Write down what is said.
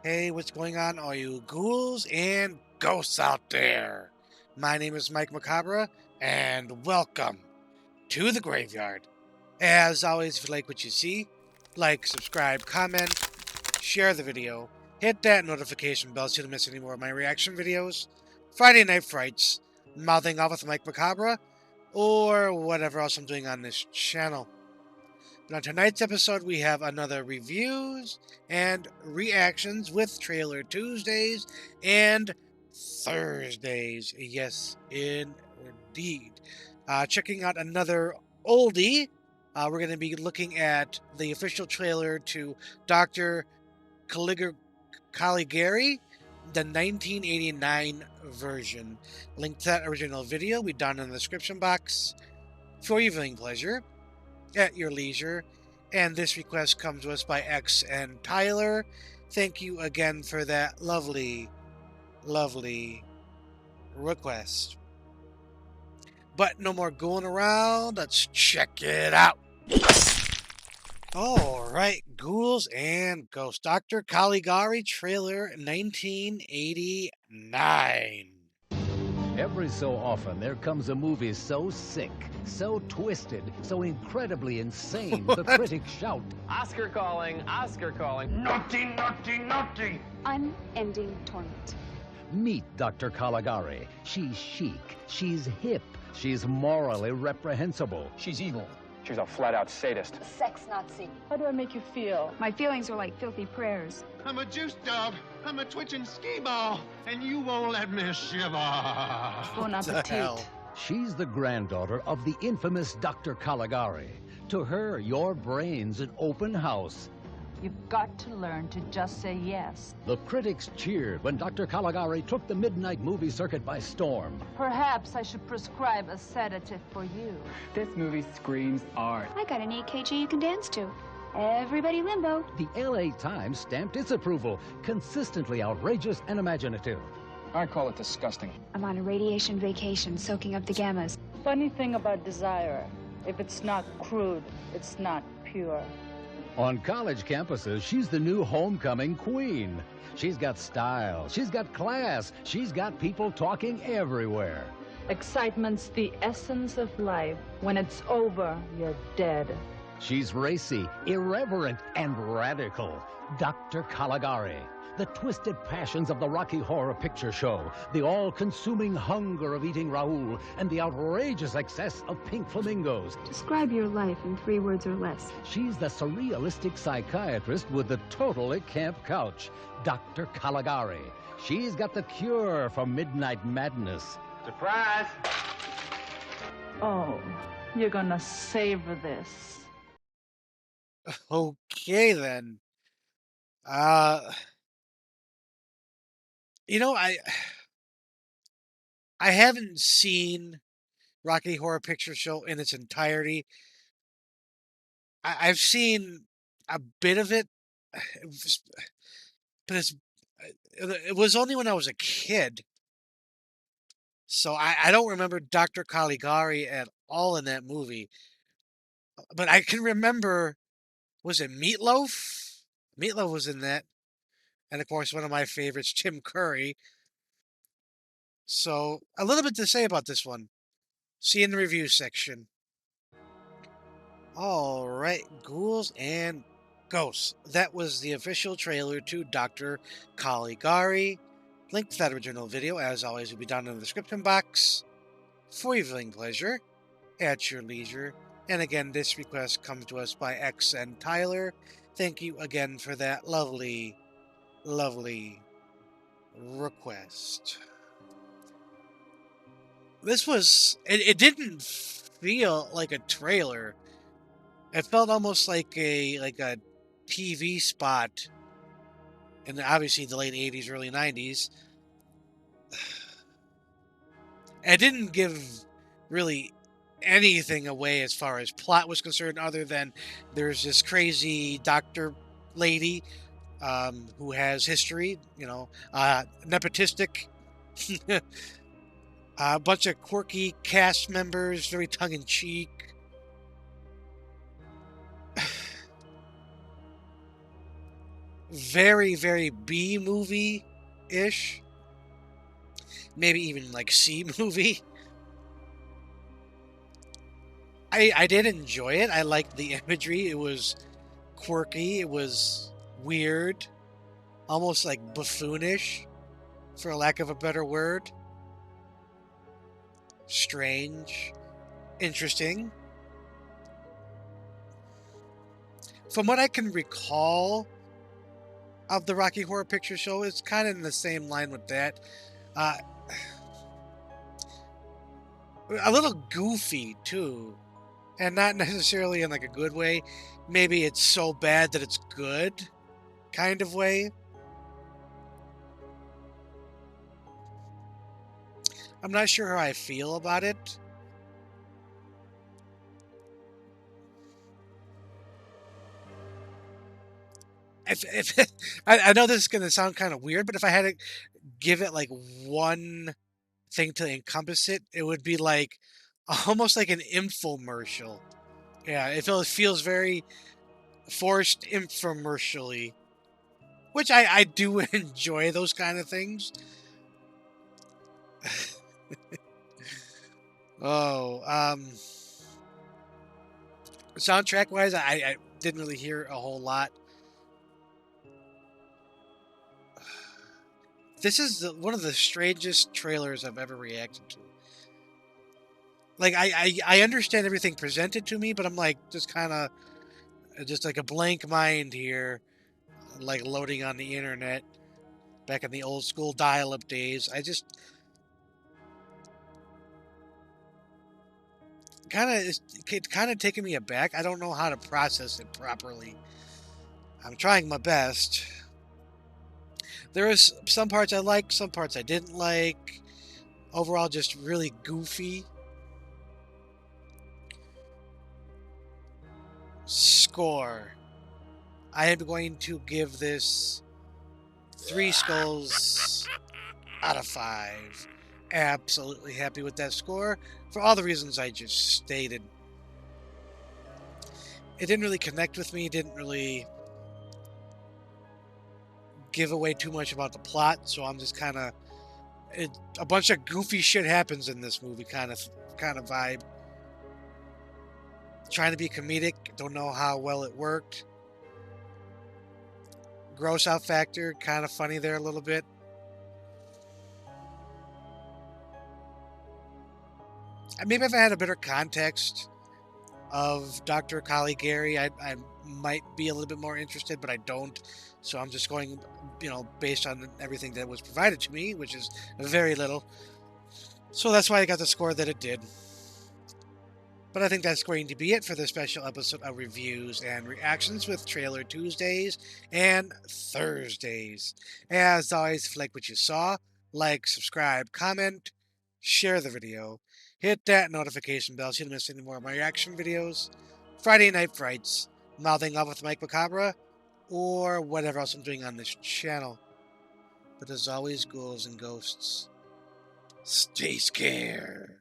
Hey, what's going on, all you ghouls and ghosts out there? My name is Mike Macabre, and welcome to the graveyard. As always, if you like what you see, like, subscribe, comment, share the video, hit that notification bell so you don't miss any more of my reaction videos, Friday Night Frights, Mouthing Off with Mike Macabre, or whatever else I'm doing on this channel. But on tonight's episode, we have another reviews and reactions with Trailer Tuesdays and Thursdays. Yes, indeed. Checking out another oldie. We're going to be looking at the official trailer to Dr. Caligari, the 1989 version. Link to that original video will be down in the description box for your viewing pleasure at your leisure. And this request comes to us by X and Tyler. Thank you again for that lovely request. But no more going around. Let's check it out. Alright, ghouls and ghosts. Dr. Caligari trailer 1989. Every so often, there comes a movie so sick, so twisted, so incredibly insane, the critics shout, Oscar calling, Oscar calling. Naughty, naughty, naughty! Unending torment. meet Dr. Caligari. She's chic, she's hip, she's morally reprehensible. She's evil. She's a flat-out sadist. Sex Nazi. How do I make you feel? My feelings are like filthy prayers. I'm a juice dog. I'm a twitching skee ball, and you won't let me shiver. Bon What the hell? appetit. She's the granddaughter of the infamous Dr. Caligari. To her, your brain's an open house. You've got to learn to just say yes. The critics cheered when Dr. Caligari took the midnight movie circuit by storm. Perhaps I should prescribe a sedative for you. This movie screams art. I got an EKG you can dance to. Everybody limbo. The LA Times stamped its approval, consistently outrageous and imaginative. I call it disgusting. I'm on a radiation vacation soaking up the gammas. Funny thing about desire, if it's not crude, it's not pure. On college campuses, she's the new homecoming queen. She's got style, she's got class, she's got people talking everywhere. Excitement's the essence of life. When it's over, you're dead. She's racy, irreverent, and radical. Dr. Caligari. The twisted passions of the Rocky Horror Picture Show, the all-consuming hunger of eating Raoul, and the outrageous excess of pink flamingos. Describe your life in 3 words or less. She's the surrealistic psychiatrist with the totally camp couch, Dr. Caligari. She's got the cure for midnight madness. Surprise! Oh, you're gonna savor this. Okay, then. You know, I haven't seen Rocky Horror Picture Show in its entirety. I've seen a bit of it, it was- but it was only when I was a kid. So I don't remember Dr. Caligari at all in that movie. But I can remember, was it Meatloaf? Meatloaf was in that. And of course, one of my favorites, Tim Curry. So, a little bit to say about this one. See in the review section. Alright, ghouls and ghosts. That was the official trailer to Dr. Caligari. Link to that original video, as always, will be down in the description box for your viewing pleasure at your leisure. And again, this request comes to us by X and Tyler. Thank you again for that lovely request. This was, it didn't feel like a trailer. It felt almost like a TV spot in obviously the late 80s, early 90s. It didn't give really anything away as far as plot was concerned, other than there's this crazy doctor lady who has history, nepotistic. A bunch of quirky cast members, very tongue-in-cheek. very, very B movie-ish. Maybe even like C movie. I did enjoy it. I liked the imagery. It was quirky. It was weird. Almost like buffoonish, for lack of a better word. Strange. Interesting. From what I can recall of the Rocky Horror Picture Show, it's kind of in the same line with that. Uh, a little goofy, too. And not necessarily in like a good way. Maybe it's so bad that it's good kind of way. I'm not sure how I feel about it. If I know this is going to sound kind of weird, but if I had to give it like one thing to encompass it, it would be like almost like an infomercial. Yeah, feels very forced infomercially, which I do enjoy those kind of things. Oh, soundtrack wise, I didn't really hear a whole lot. This is one of the strangest trailers I've ever reacted to. Like I understand everything presented to me, but I'm like just like a blank mind here, like loading on the internet back in the old school dial-up days. I just kind of taking me aback. I don't know how to process it properly. I'm trying my best. There is some parts I liked, some parts I didn't like. Overall, just really goofy. Score. I am going to give this 3 skulls out of 5. Absolutely happy with that score for all the reasons I just stated. It didn't really connect with me, didn't really give away too much about the plot, so I'm just kind of a bunch of goofy shit happens in this movie kind of vibe. Trying to be comedic, don't know how well it worked. Gross out factor, kind of funny there a little bit. Maybe if I had a better context of Dr. Caligari, I might be a little bit more interested, but I don't. So I'm just going, based on everything that was provided to me, which is very little. So that's why I got the score that it did. But I think that's going to be it for this special episode of Reviews and Reactions with Trailer Tuesdays and Thursdays. As always, if you like what you saw, like, subscribe, comment, share the video, hit that notification bell so you don't miss any more of my reaction videos, Friday Night Frights, Mouthing Off with Mike Macabre, or whatever else I'm doing on this channel. But as always, ghouls and ghosts, stay scared.